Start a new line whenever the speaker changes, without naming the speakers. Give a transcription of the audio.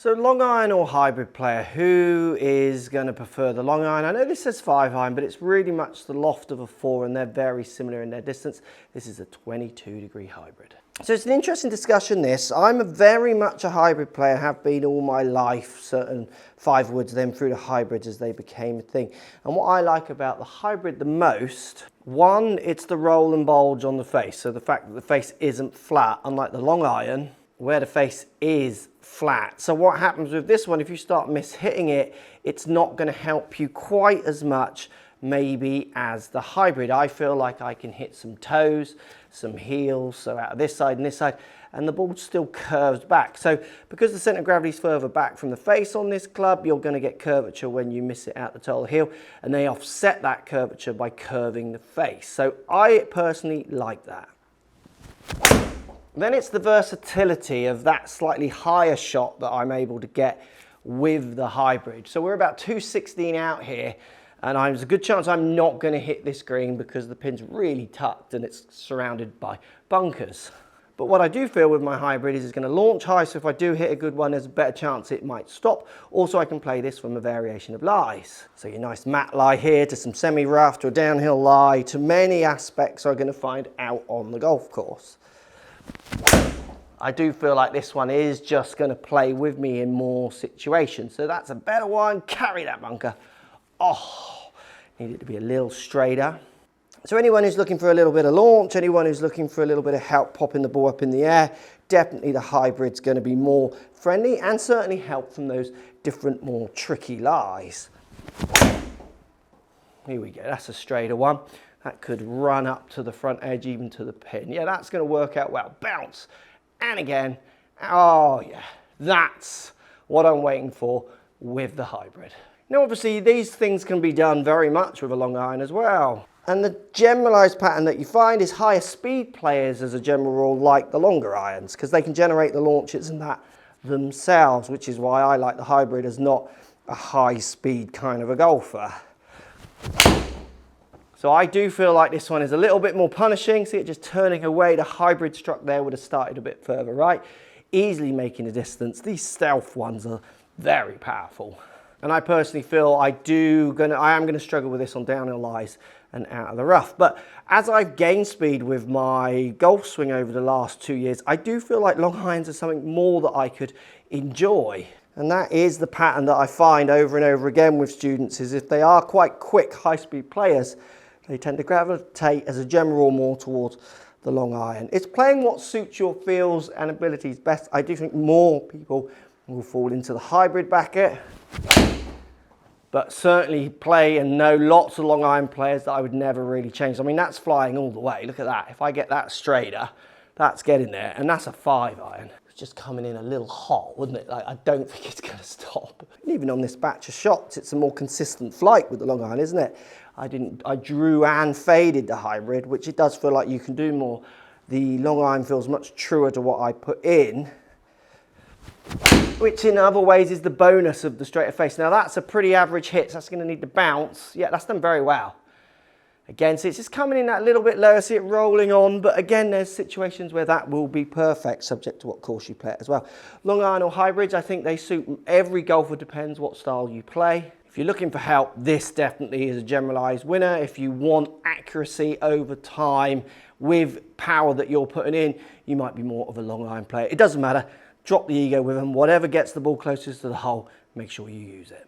So long iron or hybrid player, who is going to prefer the long iron? I know this says 5 iron, but it's really much the loft of a 4 and they're very similar in their distance. This is a 22-degree hybrid. So it's an interesting discussion this. I'm very much a hybrid player, have been all my life, certain 5 woods, then through the hybrids as they became a thing. And what I like about the hybrid the most, one, it's the roll and bulge on the face. So the fact that the face isn't flat, unlike the long iron, where the face is flat. So what happens with this one, if you start mishitting it, it's not going to help you quite as much maybe as the hybrid. I feel like I can hit some toes, some heels, so out of this side and this side, and the ball still curves back. So because the centre of gravity is further back from the face on this club, you're going to get curvature when you miss it out the toe or the heel, and they offset that curvature by curving the face. So I personally like that. Then it's the versatility of that slightly higher shot that I'm able to get with the hybrid. So we're about 216 out here, and there's a good chance I'm not going to hit this green because the pin's really tucked and it's surrounded by bunkers. But what I do feel with my hybrid is it's going to launch high, so if I do hit a good one, there's a better chance it might stop. Also, I can play this from a variation of lies. So your nice matte lie here to some semi-rough to a downhill lie to many aspects I'm going to find out on the golf course. I do feel like this one is just going to play with me in more situations. So that's a better one. Carry that bunker. Oh, need it to be a little straighter. So anyone who's looking for a little bit of launch, anyone who's looking for a little bit of help popping the ball up in the air, definitely the hybrid's going to be more friendly and certainly help from those different, more tricky lies. Here we go. That's a straighter one. That could run up to the front edge, even to the pin. Yeah, that's going to work out well. Bounce. And again. Oh, yeah. That's what I'm waiting for with the hybrid. Now, obviously, these things can be done very much with a long iron as well. And the generalized pattern that you find is higher speed players, as a general rule, like the longer irons, because they can generate the launches and that themselves, which is why I like the hybrid as not a high speed kind of a golfer. So I do feel like this one is a little bit more punishing. See it just turning away. The hybrid struck there would have started a bit further right, easily making a distance. These stealth ones are very powerful. And I personally feel I am going to struggle with this on downhill lies and out of the rough. But as I've gained speed with my golf swing over the last 2 years, I do feel like long irons are something more that I could enjoy. And that is the pattern that I find over and over again with students, is if they are quite quick, high-speed players, they tend to gravitate as a general more towards the long iron. It's playing what suits your feels and abilities best. I do think more people will fall into the hybrid bracket, but certainly play and know lots of long iron players that I would never really change. I mean, that's flying all the way. Look at that. If I get that straighter, that's getting there, and that's a 5 iron. It's just coming in a little hot, wouldn't it? Like, I don't think it's going to stop. And even on this batch of shots, it's a more consistent flight with the long iron, isn't it? I drew and faded the hybrid, which it does feel like you can do more. The long iron feels much truer to what I put in, which in other ways is the bonus of the straighter face. Now that's a pretty average hit, so that's going to need to bounce. Yeah, that's done very well. Again, so it's just coming in that little bit lower, see it rolling on, but again, there's situations where that will be perfect, subject to what course you play it as well. Long iron or hybrids, I think they suit every golfer, depends what style you play. If you're looking for help, this definitely is a generalized winner. If you want accuracy over time with power that you're putting in, you might be more of a long iron player. It doesn't matter. Drop the ego with them. Whatever gets the ball closest to the hole, make sure you use it.